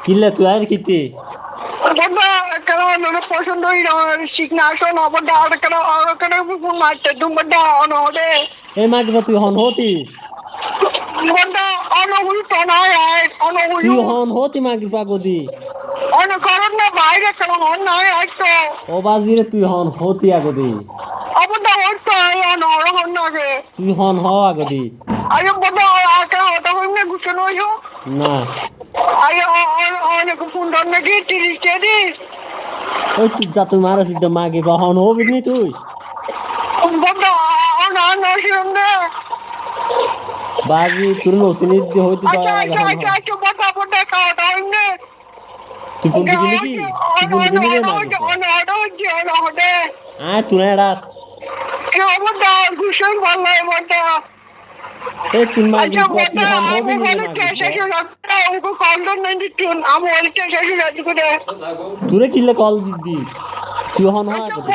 কিল্লা তুই আর কিতে পছন্দ শিখনা আসো নবডা আর মারতে দুমডা অনহদে এই মাগবা তুই হন হতি বডা অনহুল তনায় অনহুল তুই হন হতি মাগবা গদি অন করন না বাইরে কেন হন না আইতো ও বাজিরে তুই হন হতি আগদি অবডা হইতো অনহর হন না রে তুই হন হ আগদি আরে বডা আকা হতা হইনে গুছনো হইও না আরে অনেক ফোন ধর নাকি 30 কেজি ওই তুই যা তুই মারা সিদ্ধ মাগে বা হন হবি নি তুই বডা অন শিরন্দে বাজি তুই নসিনি দি হইতে আচ্ছা পারা আচ্ছা আচ্ছা আচ্ছা বডা বডা খাওয়া হইনে তুই ফোন দিবি নাকি তুই ফোন দিবি রে মাগে অনহদে তুই না রাত কে বডা গুছন ভালো বডা এই তুই মাগে তুই হন হবি নি রে মাগে তুই কিল্লা কল দিদি তুই হন হ আগদি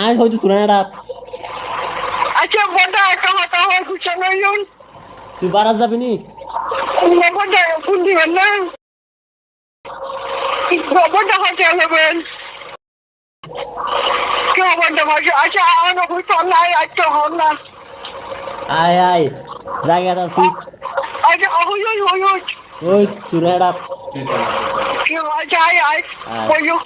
হয়তো তুই না রাত আচ্ছা বড় একটা হতা হয় গুছানো ইউন তুই বারাত যাবি নি বড় ফোন দিবেন না বড় হতে হবেন কে বড় ভাষা আচ্ছা আনো হইতো না আচ্ছা হন না আয় আয় জায়গাটা আছি আচ্ছা ওই ওই তুই না রাত কে আচ্ছা আয় বইও